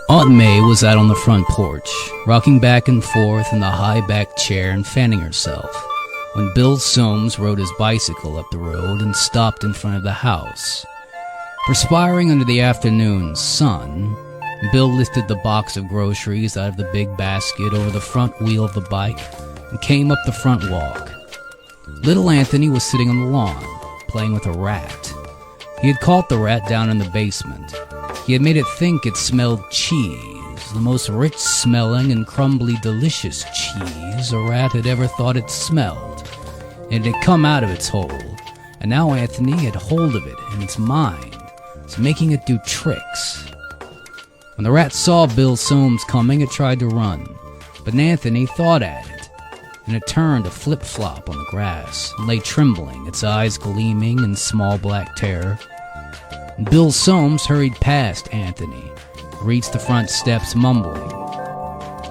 Aunt May was out on the front porch, rocking back and forth in the high-backed chair and fanning herself, when Bill Soames rode his bicycle up the road and stopped in front of the house. Perspiring under the afternoon sun, Bill lifted the box of groceries out of the big basket over the front wheel of the bike and came up the front walk. Little Anthony was sitting on the lawn, playing with a rat. He had caught the rat down in the basement. He had made it think it smelled cheese, the most rich-smelling and crumbly delicious cheese a rat had ever thought it smelled. It had come out of its hole, and now Anthony had hold of it in its mind, was making it do tricks. When the rat saw Bill Soames coming, it tried to run, but Anthony thought at it, and it turned to flip-flop on the grass and lay trembling, its eyes gleaming in small black terror. Bill Soames hurried past Anthony, reached the front steps mumbling.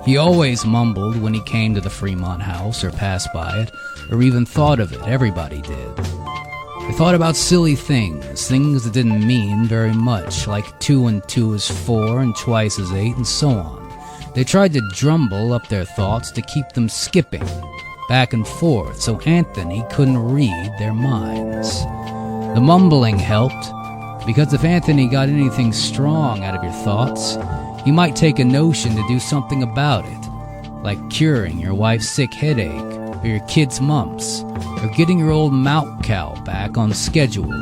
He always mumbled when he came to the Fremont house or passed by it, or even thought of it. Everybody did. They thought about silly things that didn't mean very much, like 2 and 2 is 4 and twice is 8 and so on. They tried to drumble up their thoughts to keep them skipping back and forth so Anthony couldn't read their minds. The mumbling helped, because if Anthony got anything strong out of your thoughts, he might take a notion to do something about it, like curing your wife's sick headache, or your kid's mumps, or getting your old milk cow back on schedule,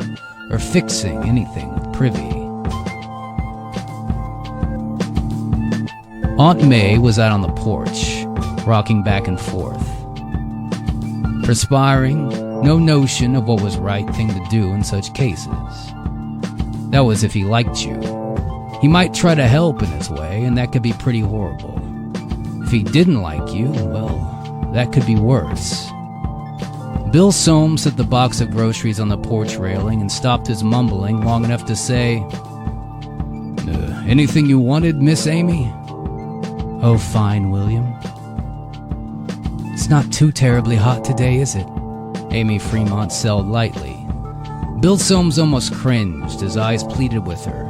or fixing anything with Privy. Aunt May was out on the porch, rocking back and forth. Perspiring, no notion of what was right thing to do in such cases. That was if he liked you. He might try to help in his way, and that could be pretty horrible. If he didn't like you, well, that could be worse. Bill Soames set the box of groceries on the porch railing and stopped his mumbling long enough to say, "Anything you wanted, Miss Amy?" "Oh, fine, William." "It's not too terribly hot today, is it?" Amy Fremont said lightly. Bill Soames almost cringed, his eyes pleaded with her.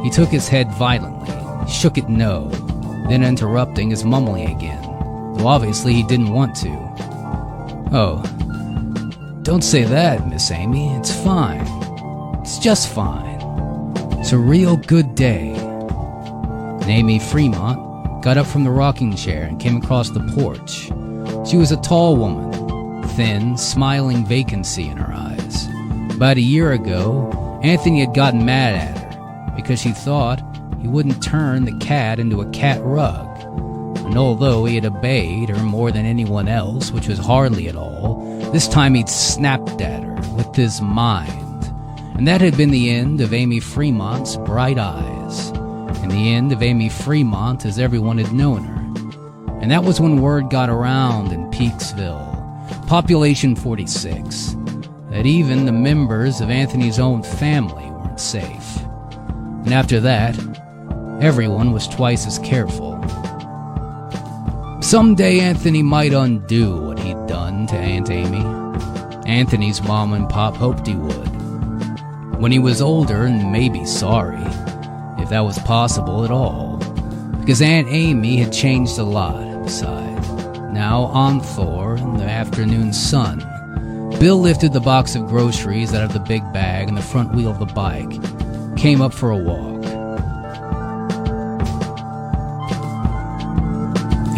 He took his head violently, shook it no, then interrupting his mumbling again, though obviously he didn't want to. "Oh, don't say that, Miss Amy. It's fine. It's just fine. It's a real good day." And Amy Fremont got up from the rocking chair and came across the porch. She was a tall woman, thin, smiling vacancy in her eyes. About a year ago, Anthony had gotten mad at her because she thought he wouldn't turn the cat into a cat rug. And although he had obeyed her more than anyone else, which was hardly at all, this time he'd snapped at her with his mind. And that had been the end of Amy Fremont's bright eyes, and the end of Amy Fremont as everyone had known her. And that was when word got around in Peaksville, population 46, that even the members of Anthony's own family weren't safe. And after that, everyone was twice as careful. Someday Anthony might undo what he'd done to Aunt Amy. Anthony's mom and pop hoped he would. When he was older and maybe sorry, if that was possible at all. Because Aunt Amy had changed a lot, besides. Now on Thor in the afternoon sun, Bill lifted the box of groceries out of the big bag in the front wheel of the bike, came up for a walk.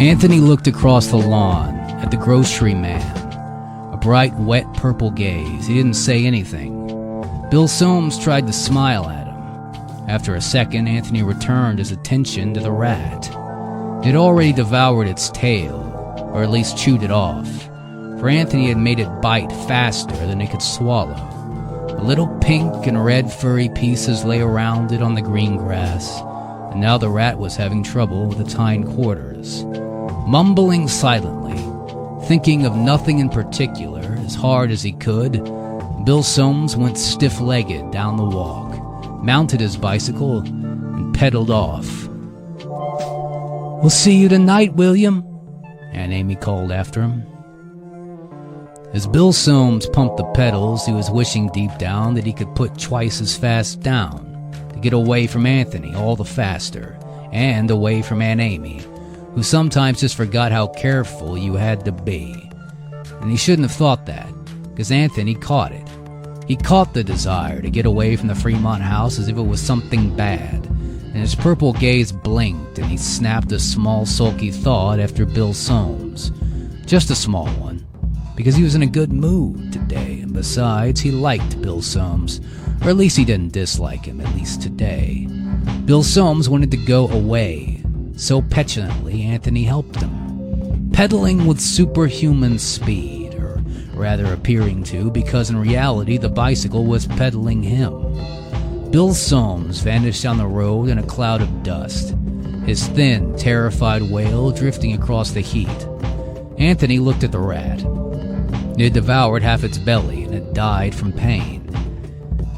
Anthony looked across the lawn at the grocery man, a bright, wet purple gaze. He didn't say anything. Bill Soames tried to smile at him. After a second, Anthony returned his attention to the rat. It had already devoured its tail, or at least chewed it off. For Anthony had made it bite faster than it could swallow. The little pink and red furry pieces lay around it on the green grass, and now the rat was having trouble with its hindquarters. Mumbling silently, thinking of nothing in particular, as hard as he could, Bill Soames went stiff-legged down the walk, mounted his bicycle, and pedaled off. "We'll see you tonight, William," Aunt Amy called after him. As Bill Soames pumped the pedals, he was wishing deep down that he could put twice as fast down to get away from Anthony all the faster, and away from Aunt Amy, who sometimes just forgot how careful you had to be. And he shouldn't have thought that, because Anthony caught it. He caught the desire to get away from the Fremont house as if it was something bad, and his purple gaze blinked and he snapped a small sulky thought after Bill Soames. Just a small one, because he was in a good mood today, and besides, he liked Bill Soames, or at least he didn't dislike him, at least today. Bill Soames wanted to go away, so petulantly Anthony helped him, pedaling with superhuman speed, or rather appearing to, because in reality the bicycle was pedaling him. Bill Soames vanished down the road in a cloud of dust, his thin, terrified wail drifting across the heat. Anthony looked at the rat. It had devoured half its belly and had died from pain.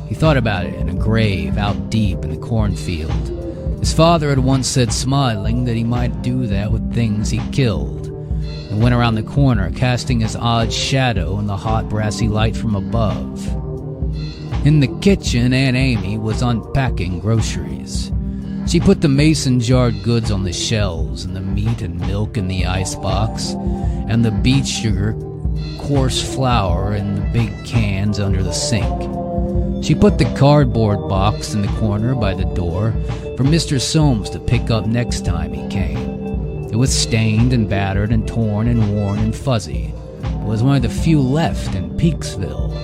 He thought about it in a grave out deep in the cornfield. His father had once said, smiling, that he might do that with things he killed, and went around the corner, casting his odd shadow in the hot brassy light from above. In the kitchen, Aunt Amy was unpacking groceries. She put the mason-jarred goods on the shelves, and the meat and milk in the icebox, and the beet sugar, coarse flour in the big cans under the sink. She put the cardboard box in the corner by the door for Mr. Soames to pick up next time he came. It was stained and battered and torn and worn and fuzzy. It was one of the few left in Peaksville.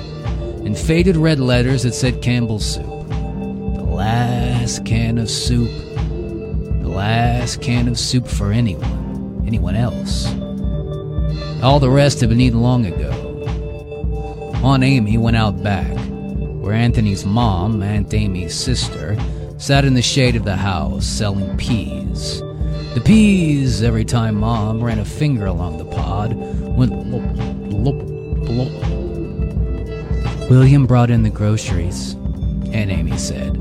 In faded red letters it said Campbell's Soup. The last can of soup. The last can of soup for anyone else. All the rest had been eaten long ago. Aunt Amy went out back, where Anthony's mom, Aunt Amy's sister, sat in the shade of the house selling peas. The peas, every time Mom ran a finger along the pod, went lop, lop, lop. William brought in the groceries, Aunt Amy said.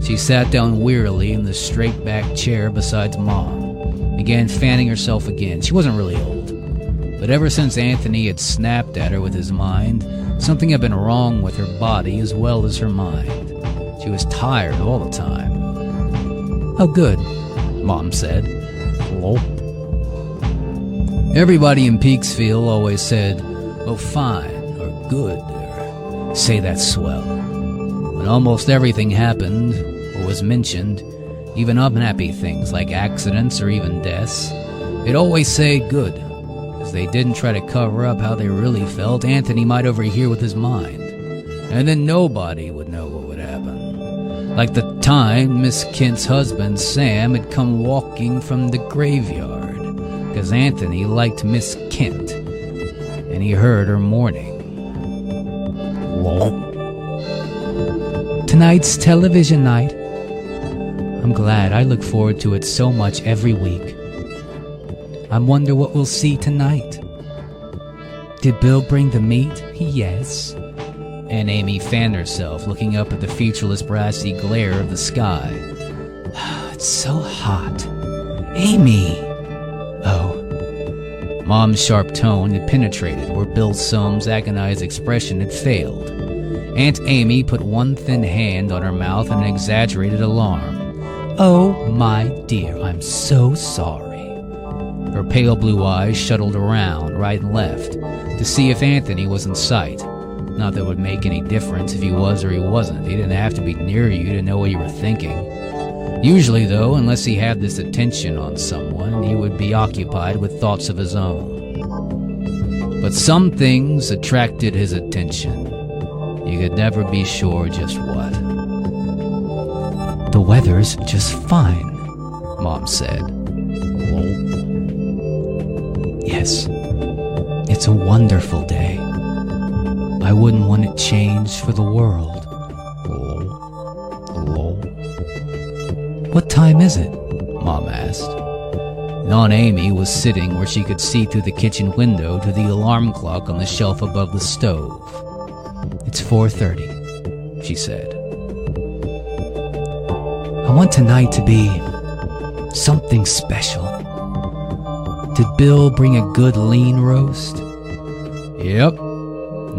She sat down wearily in the straight-back chair beside Mom, began fanning herself again. She wasn't really old, but ever since Anthony had snapped at her with his mind, something had been wrong with her body as well as her mind. She was tired all the time. Oh, good, Mom said. Lop. Everybody in Peaksville always said, oh, fine, or good, or say that's swell. When almost everything happened, or was mentioned, even unhappy things like accidents or even deaths, they'd always say good, as they didn't try to cover up how they really felt Anthony might overhear with his mind, and then nobody would know what would happen. Like the time Miss Kent's husband, Sam, had come walking from the graveyard, because Anthony liked Miss Kent, and he heard her mourning. Lol. Tonight's television night. I'm glad. I look forward to it so much every week. I wonder what we'll see tonight. Did Bill bring the meat? Yes. Aunt Amy fanned herself, looking up at the featureless brassy glare of the sky. It's so hot. Amy! Oh. Mom's sharp tone had penetrated where Bill Soames' agonized expression had failed. Aunt Amy put one thin hand on her mouth in an exaggerated alarm. Oh, my dear, I'm so sorry. Her pale blue eyes shuttled around, right and left, to see if Anthony was in sight. Not that it would make any difference if he was or he wasn't. He didn't have to be near you to know what you were thinking. Usually, though, unless he had this attention on someone, he would be occupied with thoughts of his own. But some things attracted his attention. You could never be sure just what. The weather's just fine, Mom said. Yes, it's a wonderful day. I wouldn't want it changed for the world. What time is it? Mom asked. Aunt Amy was sitting where she could see through the kitchen window to the alarm clock on the shelf above the stove. It's 4:30, she said. I want tonight to be something special. Did Bill bring a good lean roast? Yep.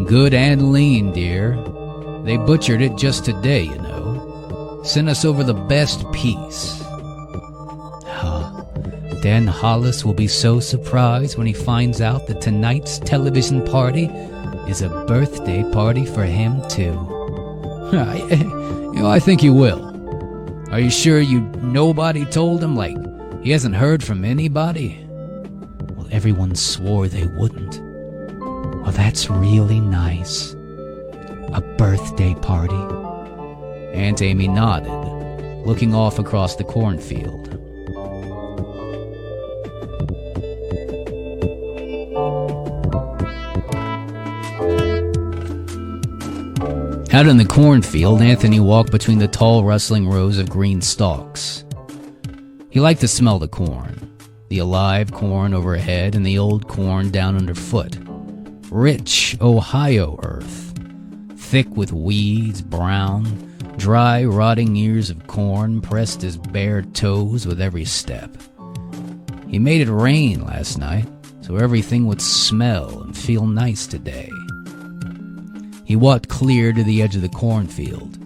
Good and lean, dear. They butchered it just today, you know. Sent us over the best piece. then Hollis will be so surprised when he finds out that tonight's television party is a birthday party for him, too. I think he will. Are you sure nobody told him, like, he hasn't heard from anybody? Well, everyone swore they wouldn't. Well, that's really nice. A birthday party. Aunt Amy nodded, looking off across the cornfield. Out in the cornfield, Anthony walked between the tall, rustling rows of green stalks. He liked to smell the corn, the alive corn overhead and the old corn down underfoot. Rich Ohio earth, thick with weeds, brown, dry, rotting ears of corn pressed his bare toes with every step. He made it rain last night, so everything would smell and feel nice today. He walked clear to the edge of the cornfield,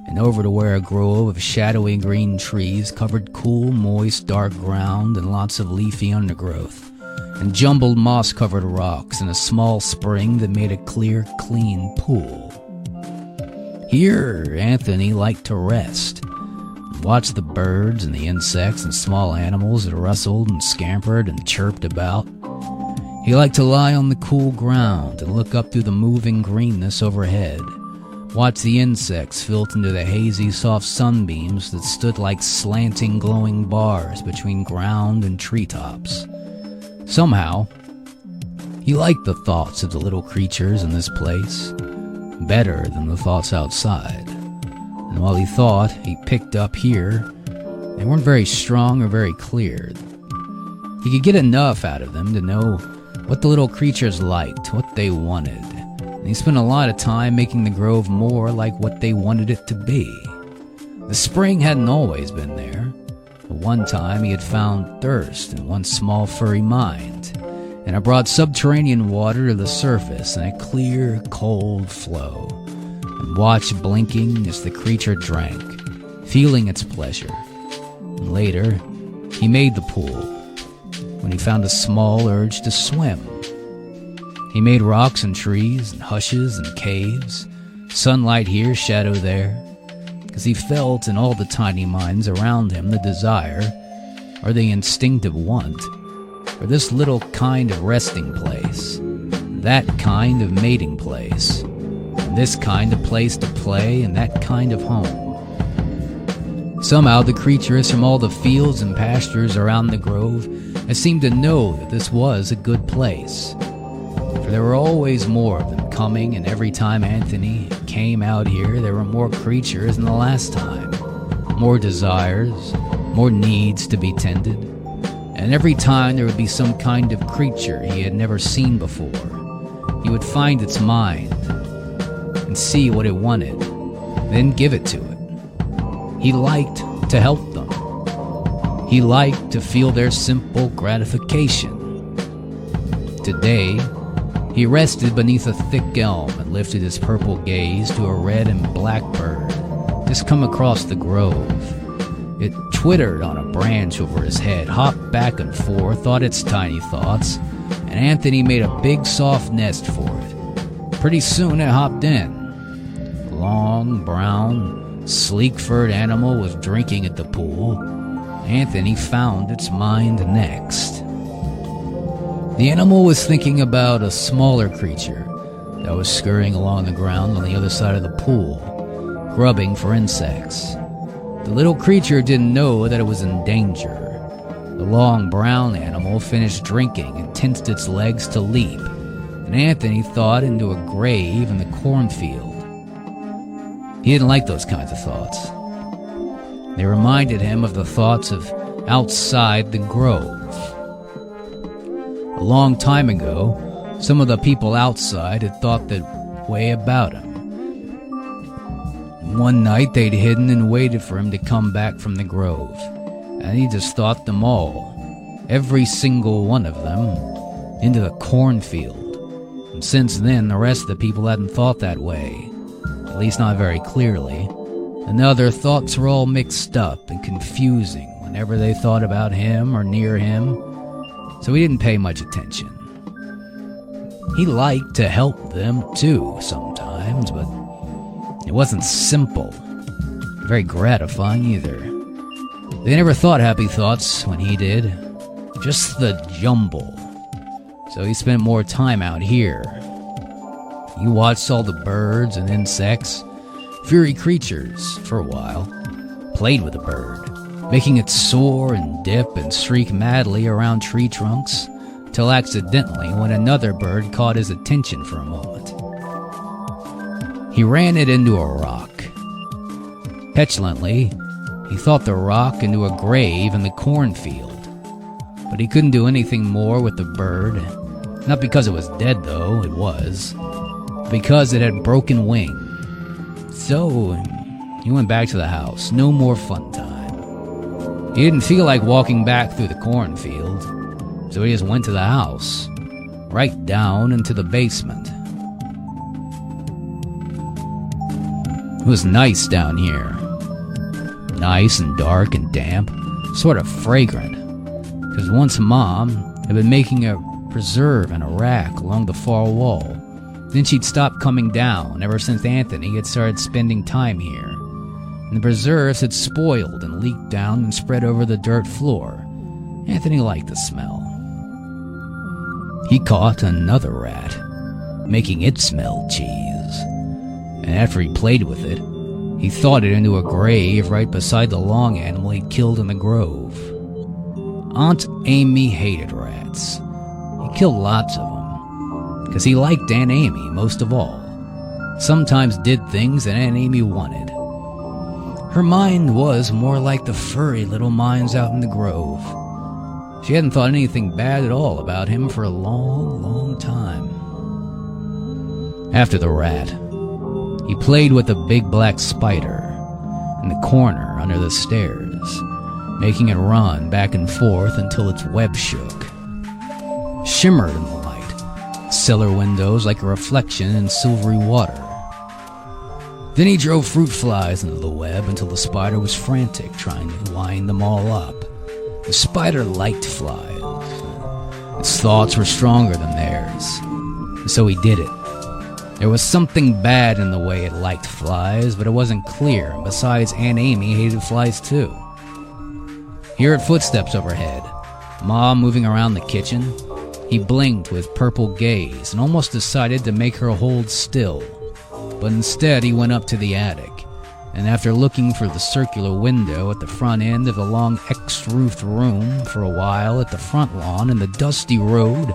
and over to where a grove of shadowy green trees covered cool, moist, dark ground and lots of leafy undergrowth, and jumbled moss-covered rocks and a small spring that made a clear, clean pool. Here, Anthony liked to rest, and watch the birds and the insects and small animals that rustled and scampered and chirped about. He liked to lie on the cool ground and look up through the moving greenness overhead, watch the insects filter into the hazy, soft sunbeams that stood like slanting, glowing bars between ground and treetops. Somehow, he liked the thoughts of the little creatures in this place better than the thoughts outside. And while he thought he picked up here, they weren't very strong or very clear. He could get enough out of them to know what the little creatures liked, what they wanted. And he spent a lot of time making the grove more like what they wanted it to be. The spring hadn't always been there. But one time he had found thirst in one small furry mind, and it brought subterranean water to the surface in a clear, cold flow, and watched blinking as the creature drank, feeling its pleasure. And later, he made the pool, when he found a small urge to swim. He made rocks and trees and hushes and caves, sunlight here, shadow there, because he felt in all the tiny minds around him the desire, or the instinctive want, for this little kind of resting place, that kind of mating place, and this kind of place to play, and that kind of home. Somehow the creatures from all the fields and pastures around the grove seemed to know that this was a good place. For there were always more of them coming, and every time Anthony came out here, there were more creatures than the last time. More desires, more needs to be tended. And every time there would be some kind of creature he had never seen before. He would find its mind and see what it wanted, then give it to it. He liked to help them. He liked to feel their simple gratification. Today, he rested beneath a thick elm and lifted his purple gaze to a red and black bird just come across the grove. It twittered on a branch over his head, hopped back and forth, thought its tiny thoughts, and Anthony made a big soft nest for it. Pretty soon it hopped in. A long, brown, sleek-furred animal was drinking at the pool. Anthony found its mind next. The animal was thinking about a smaller creature that was scurrying along the ground on the other side of the pool, grubbing for insects. The little creature didn't know that it was in danger. The long brown animal finished drinking and tensed its legs to leap, and Anthony thought into a grave in the cornfield. He didn't like those kinds of thoughts. They reminded him of the thoughts of outside the grove. A long time ago, some of the people outside had thought that way about him. One night they'd hidden and waited for him to come back from the grove, and he just thought them all, every single one of them, into the cornfield. And since then, the rest of the people hadn't thought that way, at least not very clearly, and now their thoughts were all mixed up and confusing when whenever they thought about him or near him, so he didn't pay much attention. He liked to help them too sometimes, but it wasn't simple, very gratifying either. They never thought happy thoughts when he did, just the jumble. So he spent more time out here. He watched all the birds and insects, furry creatures, for a while, played with a bird, making it soar and dip and shriek madly around tree trunks, till accidentally when another bird caught his attention for a moment. He ran it into a rock. Petulantly, he thought the rock into a grave in the cornfield, but he couldn't do anything more with the bird, not because it was dead though, it was, because it had broken wing. So, he went back to the house. No more fun time. He didn't feel like walking back through the cornfield, so he just went to the house, right down into the basement. It was nice down here. Nice and dark and damp, sort of fragrant, because once Mom had been making a preserve in a rack along the far wall. Then she'd stopped coming down ever since Anthony had started spending time here, and the preserves had spoiled and leaked down and spread over the dirt floor. Anthony liked the smell. He caught another rat, making it smell cheese, and after he played with it, he thought it into a grave right beside the long animal he'd killed in the grove. Aunt Amy hated rats. He killed lots of them, because he liked Aunt Amy most of all. Sometimes did things that Aunt Amy wanted. Her mind was more like the furry little minds out in the grove. She hadn't thought anything bad at all about him for a long, long time. After the rat, he played with a big black spider in the corner under the stairs, making it run back and forth until its web shook. Shimmered in the light, cellar windows like a reflection in silvery water. Then he drove fruit flies into the web until the spider was frantic, trying to wind them all up. The spider liked flies. Its thoughts were stronger than theirs, and so he did it. There was something bad in the way it liked flies, but it wasn't clear, and besides, Aunt Amy hated flies too. He heard footsteps overhead, Mom moving around the kitchen. He blinked with purple gaze and almost decided to make her hold still, but instead he went up to the attic, and after looking for the circular window at the front end of the long X-roofed room for a while at the front lawn and the dusty road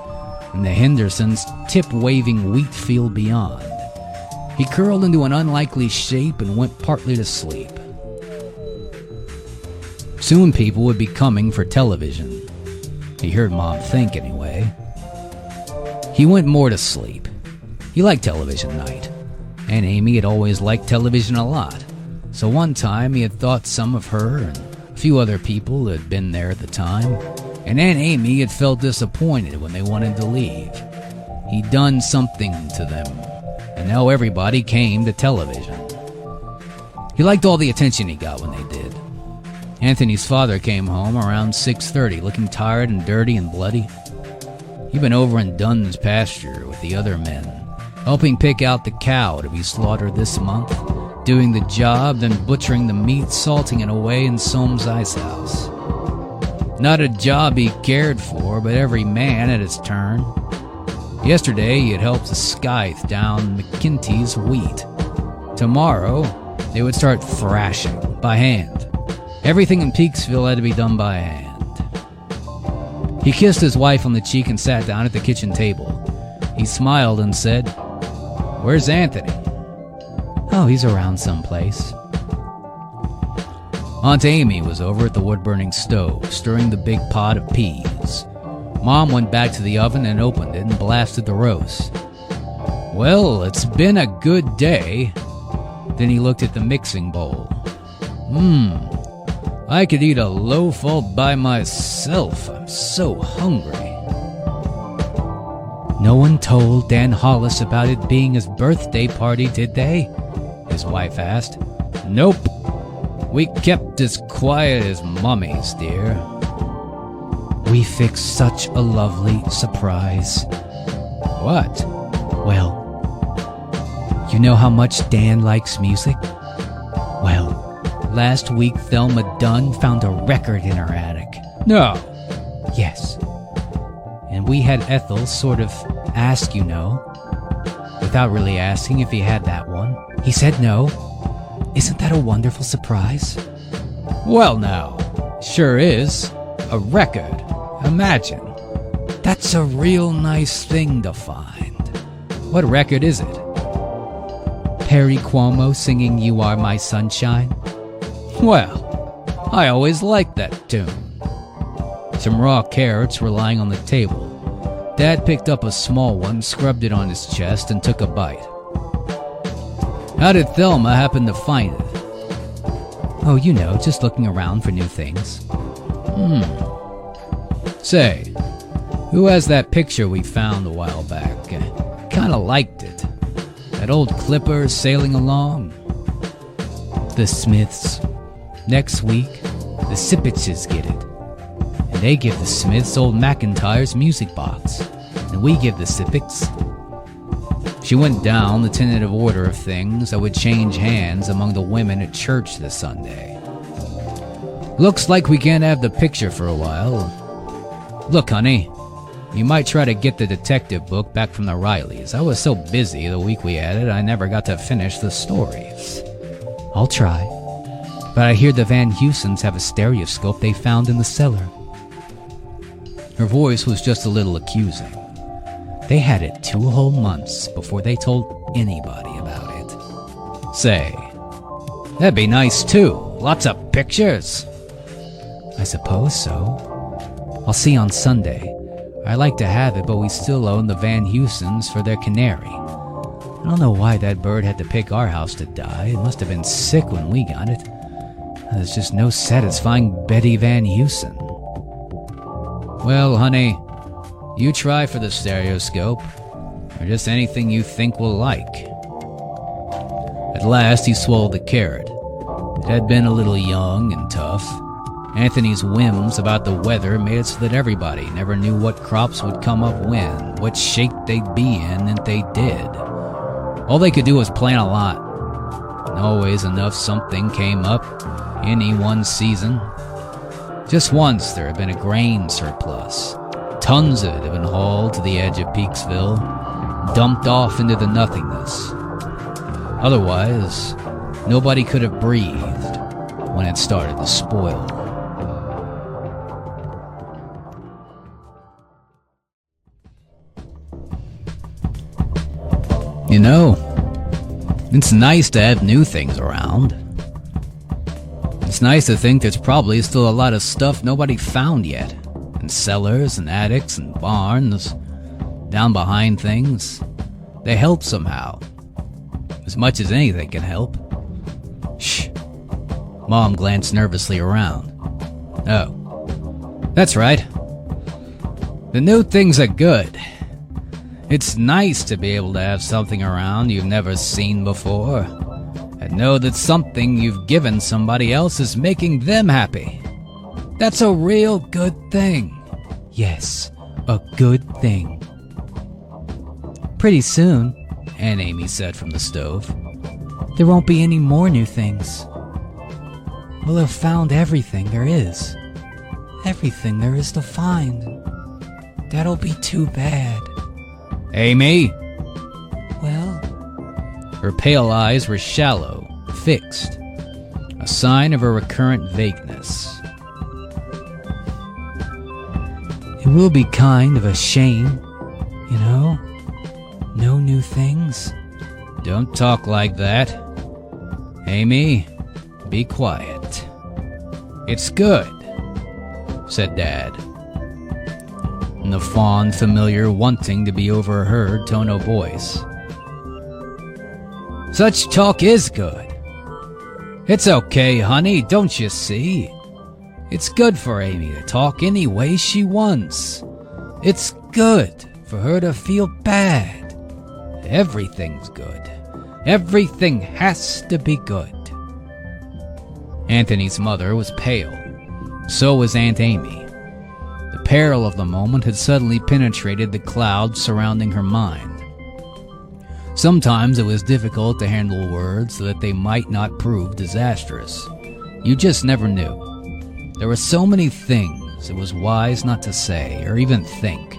and the Hendersons' tip-waving wheat field beyond, he curled into an unlikely shape and went partly to sleep. Soon people would be coming for television. He heard Mom think anyway. He went more to sleep. He liked television night. Aunt Amy had always liked television a lot. So one time he had thought some of her and a few other people had been there at the time, and Aunt Amy had felt disappointed when they wanted to leave. He'd done something to them, and now everybody came to television. He liked all the attention he got when they did. Anthony's father came home around 6:30, looking tired and dirty and bloody. He'd been over in Dunn's pasture with the other men, helping pick out the cow to be slaughtered this month, doing the job, then butchering the meat, salting it away in Soam's ice house. Not a job he cared for, but every man at his turn. Yesterday he had helped the scythe down McKinty's wheat. Tomorrow they would start thrashing by hand. Everything in Peaksville had to be done by hand. He kissed his wife on the cheek and sat down at the kitchen table. He smiled and said, "Where's Anthony?" "Oh, he's around someplace." Aunt Amy was over at the wood-burning stove, stirring the big pot of peas. Mom went back to the oven and opened it and blasted the roast. "Well, it's been a good day." Then he looked at the mixing bowl. I could eat a loaf all by myself. I'm so hungry." "No one told Dan Hollis about it being his birthday party, did they?" his wife asked. "Nope." We kept as quiet as mummies, dear. We fixed such a lovely surprise. What? Well, you know how much Dan likes music? Well, last week Thelma Dunn found a record in her attic. No. Yes. And we had Ethel sort of ask, without really asking if he had that one. He said no. Isn't that a wonderful surprise? Well now, sure is. A record. Imagine. That's a real nice thing to find. What record is it? Perry Como singing You Are My Sunshine. Well, I always liked that tune. Some raw carrots were lying on the table. Dad picked up a small one, scrubbed it on his chest, and took a bite. How did Thelma happen to find it? Oh, just looking around for new things. Say, who has that picture we found a while back? Kinda liked it. That old clipper sailing along? The Smiths. Next week, the Sippiches get it. And they give the Smiths old McIntyre's music box. And we give the Sippics. She went down the tentative order of things that would change hands among the women at church this Sunday. Looks like we can't have the picture for a while. Look, honey, you might try to get the detective book back from the Rileys. I was so busy the week we had it, I never got to finish the stories. I'll try. But I hear the Van Husens have a stereoscope they found in the cellar. Her voice was just a little accusing. They had it 2 whole months before they told anybody about it. Say, that'd be nice too. Lots of pictures. I suppose so. I'll see on Sunday. I like to have it, but we still own the Van Husens for their canary. I don't know why that bird had to pick our house to die. It must have been sick when we got it. There's just no satisfying Betty Van Heusen. Well, honey, you try for the stereoscope, or just anything you think we'll like. At last he swallowed the carrot. It had been a little young and tough. Anthony's whims about the weather made it so that everybody never knew what crops would come up when, what shape they'd be in, and they did. All they could do was plan a lot. And always enough something came up, any one season. Just once there had been a grain surplus. Tons of it had been hauled to the edge of Peaksville, dumped off into the nothingness. Otherwise, nobody could have breathed when it started to spoil. It's nice to have new things around. It's nice to think there's probably still a lot of stuff nobody found yet. In cellars and attics and barns, down behind things. They help somehow. As much as anything can help. Shh. Mom glanced nervously around. Oh. That's right. The new things are good. It's nice to be able to have something around you've never seen before, and know that something you've given somebody else is making them happy. That's a real good thing. Yes, a good thing. Pretty soon, Aunt Amy said from the stove, there won't be any more new things. We'll have found everything there is. Everything there is to find. That'll be too bad. Amy? Well? Her pale eyes were shallow, fixed, a sign of a recurrent vagueness. It will be kind of a shame, no new things. Don't talk like that. Amy, be quiet. It's good, said Dad. In the fond, familiar, wanting to be overheard tone of voice. Such talk is good. It's okay, honey, don't you see? It's good for Amy to talk any way she wants. It's good for her to feel bad. Everything's good. Everything has to be good. Anthony's mother was pale. So was Aunt Amy. The peril of the moment had suddenly penetrated the clouds surrounding her mind. Sometimes it was difficult to handle words so that they might not prove disastrous. You just never knew. There were so many things it was wise not to say or even think.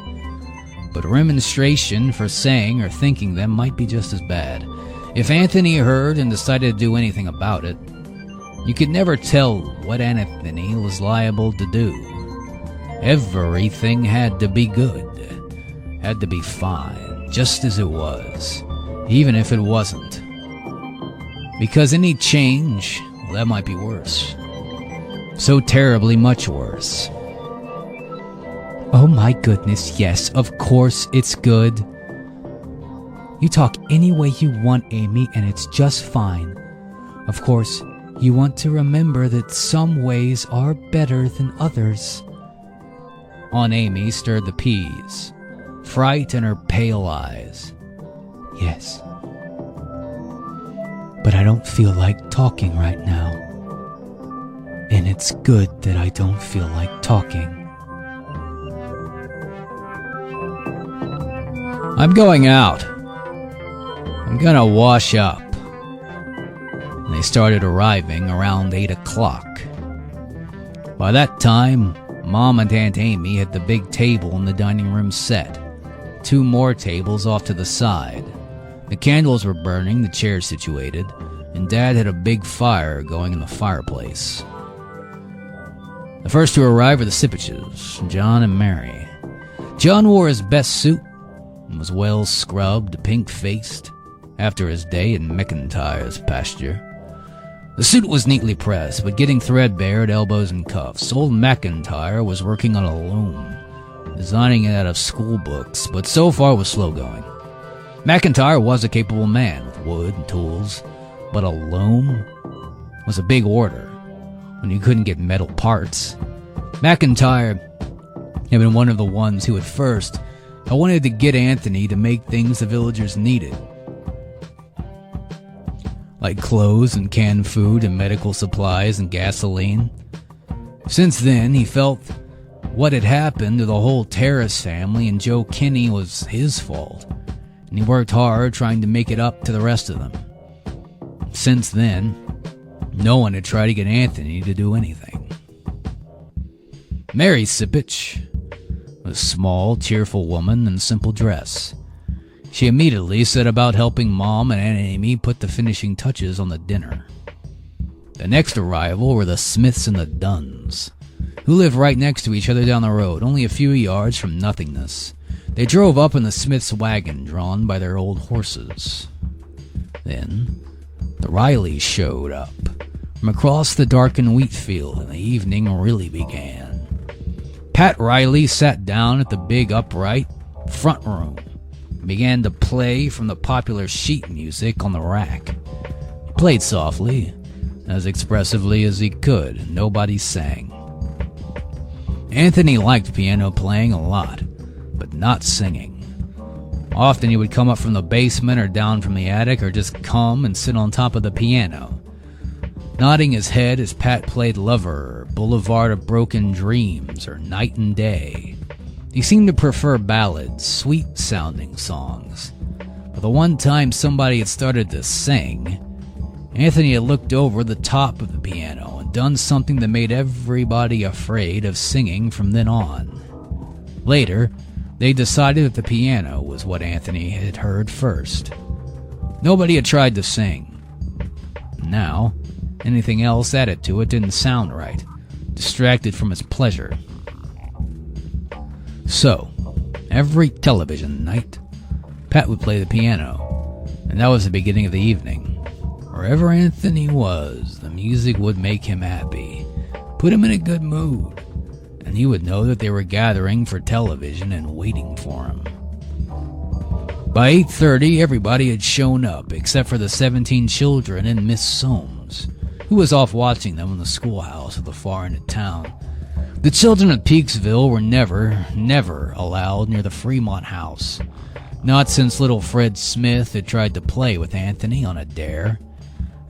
But remonstration for saying or thinking them might be just as bad. If Anthony heard and decided to do anything about it, you could never tell what Anthony was liable to do. Everything had to be good, had to be fine, just as it was, even if it wasn't. Because any change, well, that might be worse. So terribly much worse. Oh my goodness, yes, of course it's good. You talk any way you want, Amy, and it's just fine. Of course, you want to remember that some ways are better than others. Aunt Amy stirred the peas, fright in her pale eyes. Yes. But I don't feel like talking right now. And it's good that I don't feel like talking. I'm going out. I'm gonna wash up. And they started arriving around 8 o'clock. By that time, Mom and Aunt Amy had the big table in the dining room set. 2 more tables off to the side. The candles were burning, the chairs situated, and Dad had a big fire going in the fireplace. The first to arrive were the Sipiches, John and Mary. John wore his best suit and was well scrubbed, pink-faced, after his day in McIntyre's pasture. The suit was neatly pressed, but getting threadbare at elbows and cuffs. Old McIntyre was working on a loom, designing it out of school books, but so far was slow going. McIntyre was a capable man with wood and tools, but a loom was a big order when you couldn't get metal parts. McIntyre had been one of the ones who at first had wanted to get Anthony to make things the villagers needed, like clothes and canned food and medical supplies and gasoline. Since then, he felt what had happened to the whole Terrace family and Joe Kinney was his fault, and he worked hard trying to make it up to the rest of them. Since then, no one had tried to get Anthony to do anything. Mary Sipich was a small, cheerful woman in simple dress. She immediately set about helping Mom and Aunt Amy put the finishing touches on the dinner. The next arrival were the Smiths and the Dunns, who lived right next to each other down the road, only a few yards from nothingness. They drove up in the Smiths' wagon, drawn by their old horses. Then, the Rileys showed up from across the darkened wheat field, and the evening really began. Pat Riley sat down at the big upright front room and began to play from the popular sheet music on the rack. He played softly, as expressively as he could, and nobody sang. Anthony liked piano playing a lot, but not singing. Often he would come up from the basement or down from the attic, or just come and sit on top of the piano, nodding his head as Pat played Lover, or Boulevard of Broken Dreams, or Night and Day. He seemed to prefer ballads, sweet-sounding songs. But the one time somebody had started to sing, Anthony had looked over the top of the piano and done something that made everybody afraid of singing from then on. Later, they decided that the piano was what Anthony had heard first. Nobody had tried to sing. Now, anything else added to it didn't sound right, distracted from its pleasure. So, every television night, Pat would play the piano, and that was the beginning of the evening. Wherever Anthony was, the music would make him happy, put him in a good mood, and he would know that they were gathering for television and waiting for him. By 8:30, everybody had shown up, except for the 17 children and Miss Soames, who was off watching them in the schoolhouse at the far end of town. The children of Peaksville were never allowed near the Fremont house, not since little Fred Smith had tried to play with Anthony on a dare.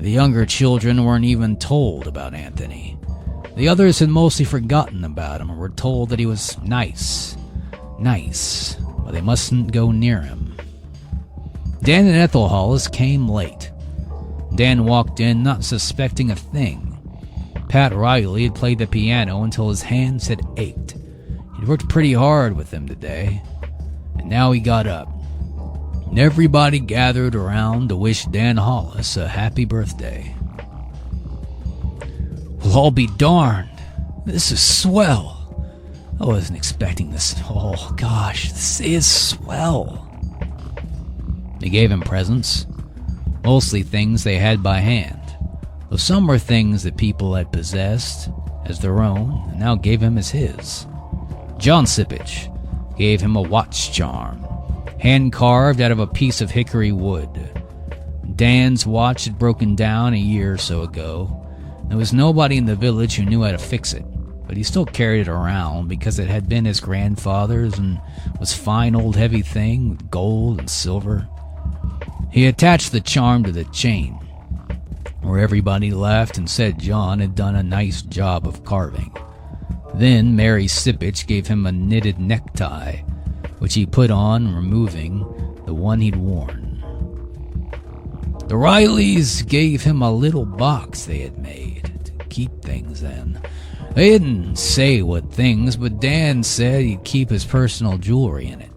The younger children weren't even told about Anthony. The others had mostly forgotten about him and were told that he was nice, but they mustn't go near him. Dan and Ethel Hollis came late. Dan walked in not suspecting a thing. Pat Riley had played the piano until his hands had ached. He'd worked pretty hard with them today, and now he got up. And everybody gathered around to wish Dan Hollis a happy birthday. Well, I'll be darned. This is swell. I wasn't expecting this. Oh, gosh, this is swell. They gave him presents, mostly things they had by hand, though some were things that people had possessed as their own and now gave him as his. John Sipich gave him a watch charm, hand-carved out of a piece of hickory wood. Dan's watch had broken down a year or so ago. There was nobody in the village who knew how to fix it, but he still carried it around because it had been his grandfather's and was a fine old heavy thing with gold and silver. He attached the charm to the chain, where everybody laughed and said John had done a nice job of carving. Then Mary Sipich gave him a knitted necktie, which he put on, removing the one he'd worn. The Rileys gave him a little box they had made to keep things in. They didn't say what things, but Dan said he'd keep his personal jewelry in it.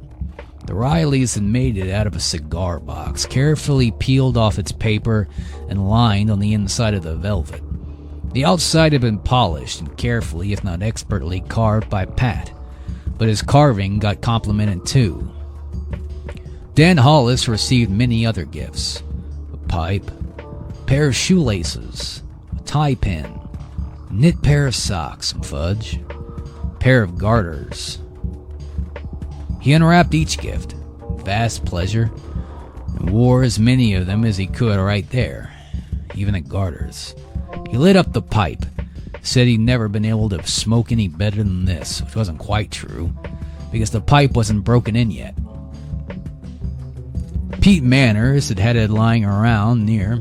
The Rileys had made it out of a cigar box, carefully peeled off its paper and lined on the inside of the velvet. The outside had been polished and carefully, if not expertly, carved by Pat, but his carving got complimented too. Dan Hollis received many other gifts: a pipe, a pair of shoelaces, a tie pin, a knit pair of socks, some fudge, a pair of garters. He unwrapped each gift, with vast pleasure, and wore as many of them as he could right there, even the garters. He lit up the pipe, said he'd never been able to smoke any better than this, which wasn't quite true, because the pipe wasn't broken in yet. Pete Manners had had it lying around near,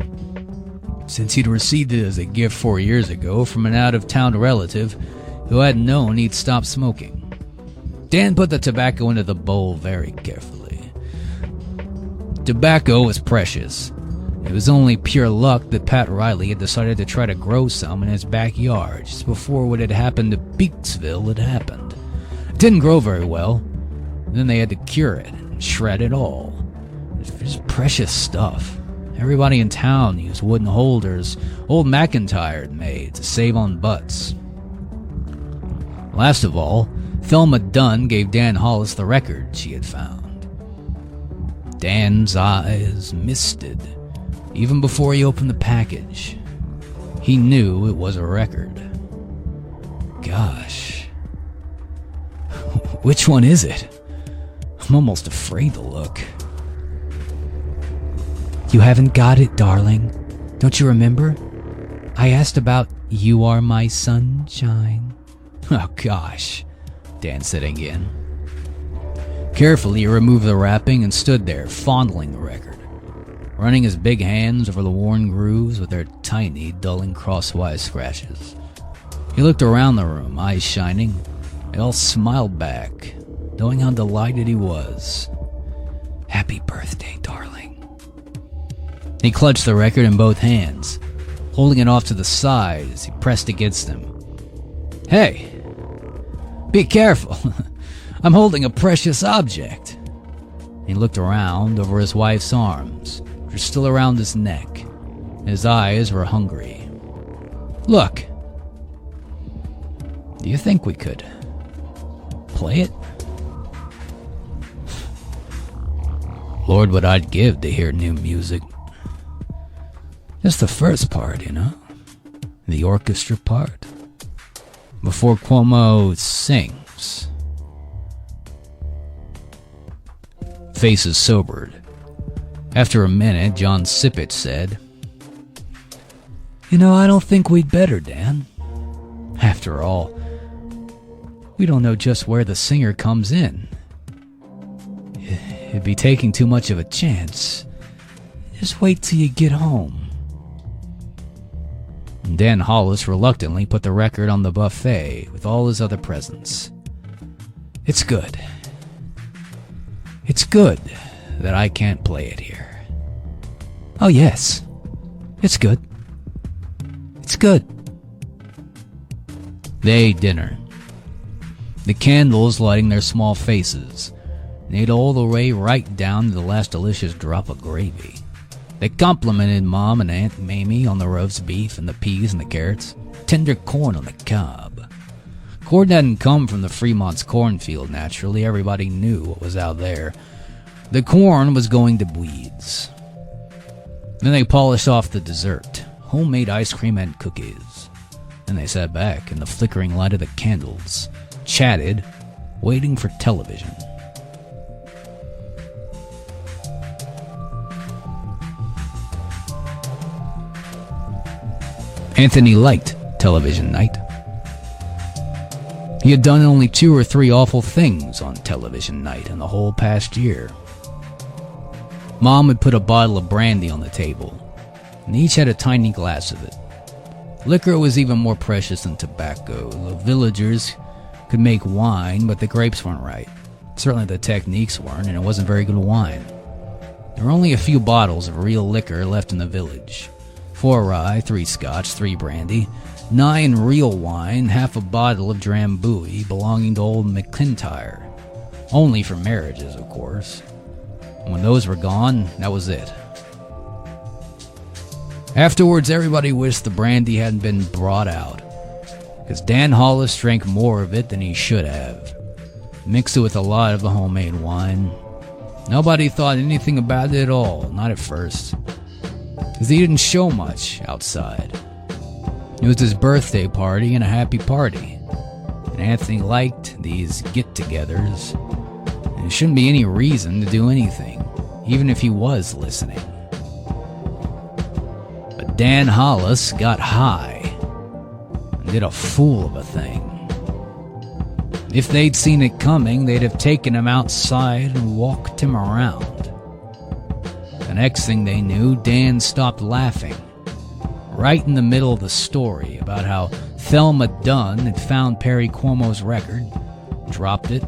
since he'd received it as a gift 4 years ago from an out-of-town relative who hadn't known he'd stopped smoking. Dan put the tobacco into the bowl very carefully. Tobacco was precious. It was only pure luck that Pat Riley had decided to try to grow some in his backyard just before what had happened to Beaksville had happened. It didn't grow very well. And then they had to cure it and shred it all. It was just precious stuff. Everybody in town used wooden holders old McIntyre had made to save on butts. Last of all, Thelma Dunn gave Dan Hollis the record she had found. Dan's eyes misted. Even before he opened the package, he knew it was a record. Gosh. Which one is it? I'm almost afraid to look. You haven't got it, darling. Don't you remember? I asked about You Are My Sunshine. Oh, gosh, Dan said again. Carefully, he removed the wrapping and stood there, fondling the record, running his big hands over the worn grooves with their tiny, dulling crosswise scratches. He looked around the room, eyes shining. They all smiled back, knowing how delighted he was. Happy birthday, darling. He clutched the record in both hands, holding it off to the side as he pressed against him. Hey, be careful. I'm holding a precious object. He looked around over his wife's arms, which were still around his neck. His eyes were hungry. Look. Do you think we could play it? Lord, what I'd give to hear new music. Just the first part, you know? The orchestra part. Before Cuomo sings. Faces sobered. After a minute, John Sipich said, You know, I don't think we'd better, Dan. After all, we don't know just where the singer comes in. It'd be taking too much of a chance. Just wait till you get home. Dan Hollis reluctantly put the record on the buffet with all his other presents. It's good. It's good that I can't play it here. Oh yes, it's good. It's good. They ate dinner. The candles lighting their small faces. They ate all the way right down to the last delicious drop of gravy. They complimented Mom and Aunt Mamie on the roast beef and the peas and the carrots. Tender corn on the cob. Corn hadn't come from the Fremont's cornfield, naturally. Everybody knew what was out there. The corn was going to weeds. Then they polished off the dessert. Homemade ice cream and cookies. Then they sat back in the flickering light of the candles. Chatted, waiting for television. Anthony liked television night. He had done only 2 or 3 awful things on television night in the whole past year. Mom had put a bottle of brandy on the table, and each had a tiny glass of it. Liquor was even more precious than tobacco. The villagers could make wine, but the grapes weren't right. Certainly the techniques weren't, and it wasn't very good wine. There were only a few bottles of real liquor left in the village. 4 rye, 3 scotch, 3 brandy, 9 real wine, half a bottle of drambuie belonging to old McIntyre. Only for marriages, of course. And when those were gone, that was it. Afterwards, everybody wished the brandy hadn't been brought out, because Dan Hollis drank more of it than he should have. Mixed it with a lot of the homemade wine. Nobody thought anything about it at all, not at first, because he didn't show much outside. It was his birthday party and a happy party, and Anthony liked these get-togethers, and there shouldn't be any reason to do anything, even if he was listening. But Dan Hollis got high and did a fool of a thing. If they'd seen it coming, they'd have taken him outside and walked him around. The next thing they knew, Dan stopped laughing, right in the middle of the story about how Thelma Dunn had found Perry Cuomo's record, dropped it,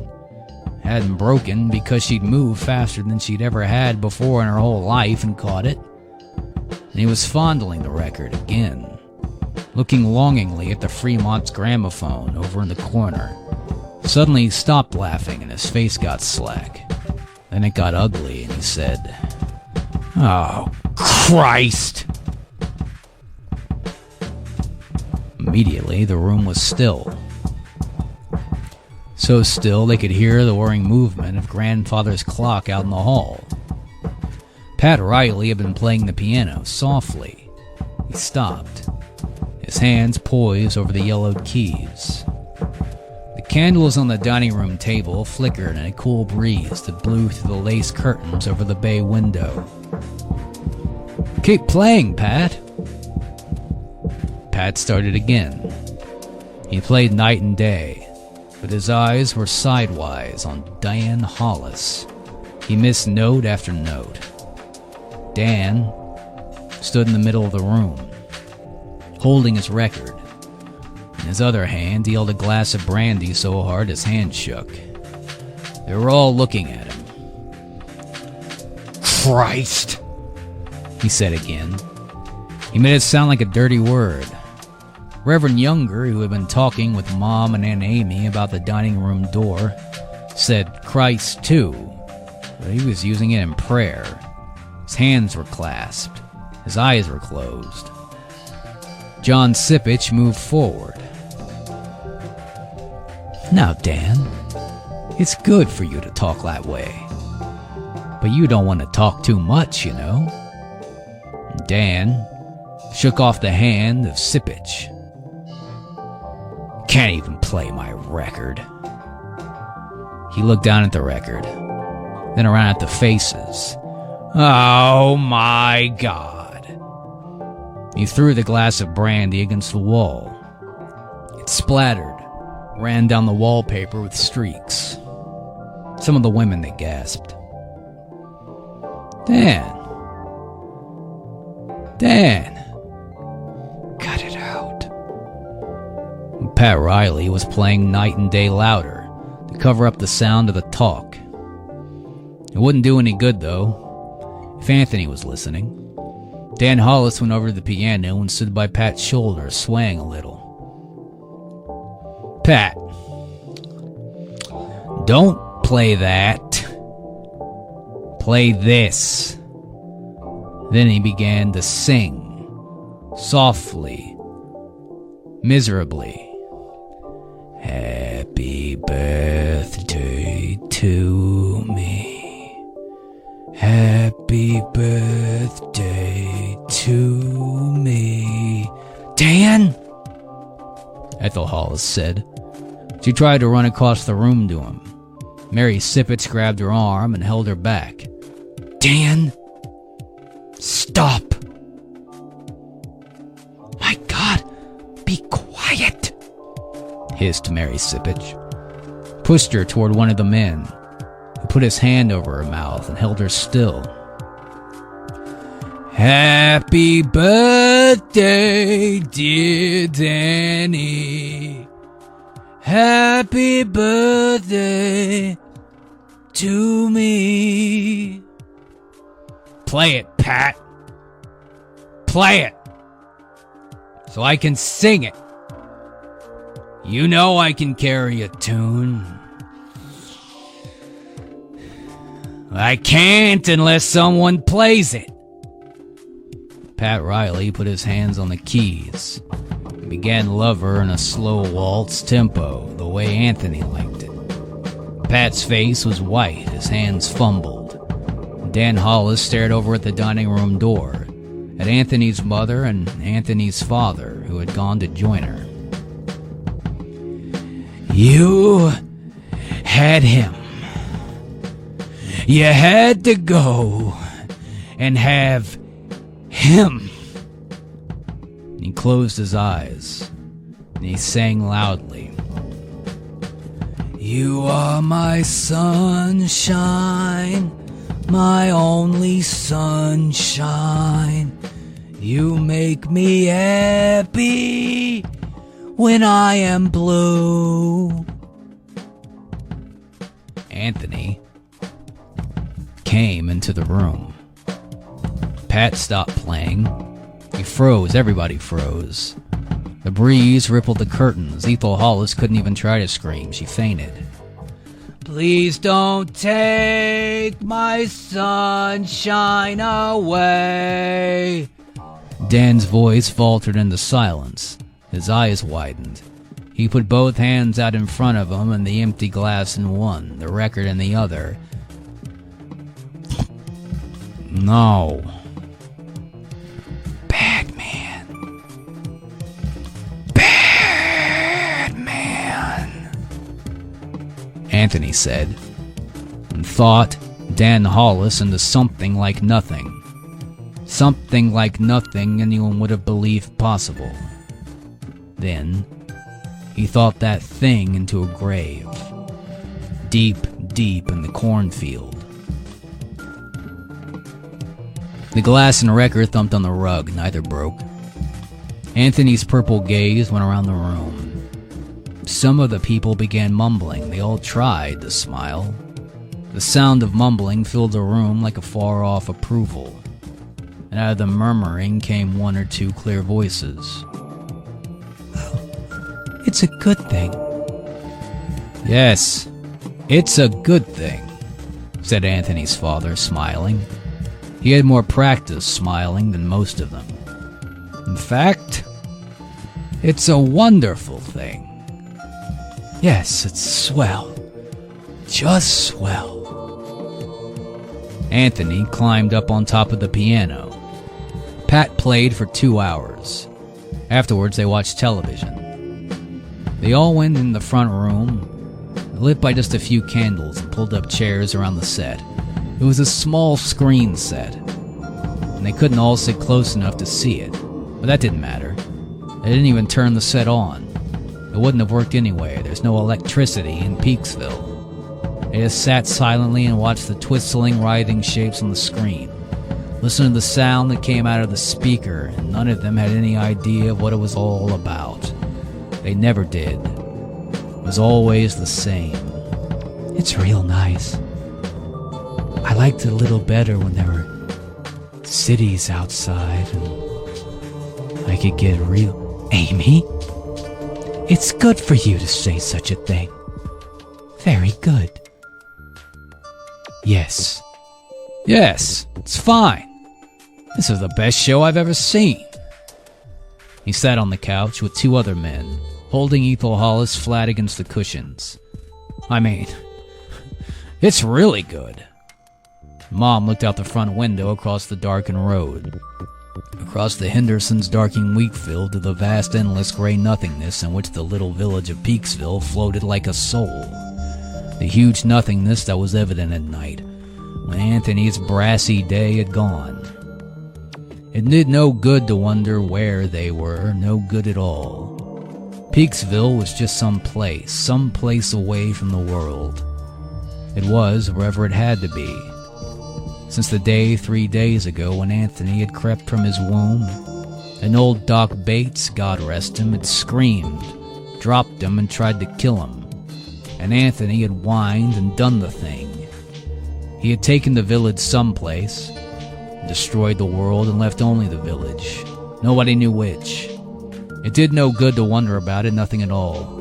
hadn't broken because she'd moved faster than she'd ever had before in her whole life and caught it. And he was fondling the record again, looking longingly at the Fremont's gramophone over in the corner. Suddenly he stopped laughing and his face got slack. Then it got ugly and he said, "Oh, Christ!" Immediately, the room was still. So still they could hear the whirring movement of grandfather's clock out in the hall. Pat Riley had been playing the piano softly. He stopped, his hands poised over the yellowed keys. The candles on the dining room table flickered in a cool breeze that blew through the lace curtains over the bay window. "Keep playing, Pat." Pat started again. He played night and day, but his eyes were sidewise on Dan Hollis. He missed note after note. Dan stood in the middle of the room, holding his record. In his other hand, he held a glass of brandy so hard his hand shook. They were all looking at him. "Christ," he said again. He made it sound like a dirty word. Reverend Younger, who had been talking with Mom and Aunt Amy about the dining room door, said Christ too, but he was using it in prayer. His hands were clasped. His eyes were closed. John Sipich moved forward. "Now, Dan, it's good for you to talk that way. But you don't want to talk too much, you know." Dan shook off the hand of Sipich. "Can't even play my record." He looked down at the record, then around at the faces. "Oh my God." He threw the glass of brandy against the wall. It splattered, ran down the wallpaper with streaks. Some of the women, they gasped. Dan, cut it out." Pat Riley was playing night and day louder to cover up the sound of the talk. It wouldn't do any good, though, if Anthony was listening. Dan Hollis went over to the piano and stood by Pat's shoulder, swaying a little. "Pat, don't play that. Play this." Then he began to sing, softly, miserably. "Happy birthday to me. Happy birthday to me." "Dan!" Ethel Hollis said. She tried to run across the room to him. Mary Sippets grabbed her arm and held her back. "Dan! Stop!" "My God, be quiet!" hissed Mary Sippets. Pushed her toward one of the men, who put his hand over her mouth and held her still. "Happy birthday, dear Danny. Happy birthday to me." "Play it, Pat. Play it, so I can sing it. You know I can carry a tune." "I can't unless someone plays it." Pat Riley put his hands on the keys and began Lover in a slow waltz tempo, the way Anthony liked it. Pat's face was white, his hands fumbled. Dan Hollis stared over at the dining room door, at Anthony's mother and Anthony's father, who had gone to join her. "You had him. You had to go and have him." He closed his eyes, and he sang loudly. "You are my sunshine, my only sunshine. You make me happy when I am blue." Anthony came into the room. Pat stopped playing. He froze. Everybody froze. The breeze rippled the curtains. Ethel Hollis couldn't even try to scream. She fainted. "Please don't take my sunshine away." Dan's voice faltered into silence. His eyes widened. He put both hands out in front of him and the empty glass in one, the record in the other. "No. Bad man. Bad man," Anthony said, and thought Dan Hollis into something like nothing. Something like nothing anyone would have believed possible. Then, he thought that thing into a grave. Deep, deep in the cornfield. The glass and record thumped on the rug. Neither broke. Anthony's purple gaze went around the room. Some of the people began mumbling. They all tried to smile. The sound of mumbling filled the room like a far-off approval. And out of the murmuring came one or two clear voices. "It's a good thing." "Yes, it's a good thing," said Anthony's father, smiling. He had more practice smiling than most of them. "In fact, it's a wonderful thing. Yes, it's swell. Just swell." Anthony climbed up on top of the piano. Pat played for 2 hours. Afterwards, they watched television. They all went in the front room, lit by just a few candles, and pulled up chairs around the set. It was a small screen set, and they couldn't all sit close enough to see it, but that didn't matter. They didn't even turn the set on. It wouldn't have worked anyway. There's no electricity in Peaksville. They just sat silently and watched the twizzling, writhing shapes on the screen. Listened to the sound that came out of the speaker, and none of them had any idea of what it was all about. They never did. It was always the same. It's real nice. I liked it a little better when there were cities outside and I could get real... Amy? It's good for you to say such a thing. Very good. Yes. Yes, it's fine. This is the best show I've ever seen. He sat on the couch with two other men, holding Ethel Hollis flat against the cushions. I mean, it's really good. Mom looked out the front window across the darkened road, across the Henderson's darkening wheat field to the vast endless gray nothingness in which the little village of Peaksville floated like a soul. The huge nothingness that was evident at night, when Anthony's brassy day had gone. It did no good to wonder where they were, no good at all. Peaksville was just some place away from the world. It was wherever it had to be. Since the day 3 days ago when Anthony had crept from his womb, and old Doc Bates, God rest him, had screamed, dropped him and tried to kill him, and Anthony had whined and done the thing. He had taken the village someplace, destroyed the world and left only the village. Nobody knew which. It did no good to wonder about it, nothing at all.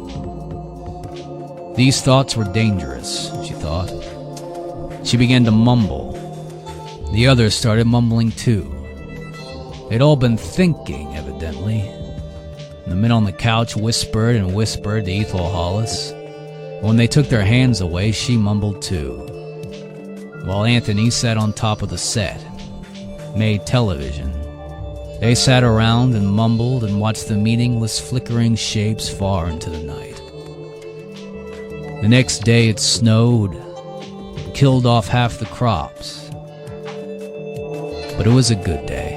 These thoughts were dangerous, she thought. She began to mumble. The others started mumbling too. They'd all been thinking, evidently. The men on the couch whispered and whispered to Ethel Hollis. When they took their hands away, she mumbled too. While Anthony sat on top of the set, made television. They sat around and mumbled and watched the meaningless flickering shapes far into the night. The next day it snowed, killed off half the crops. But it was a good day.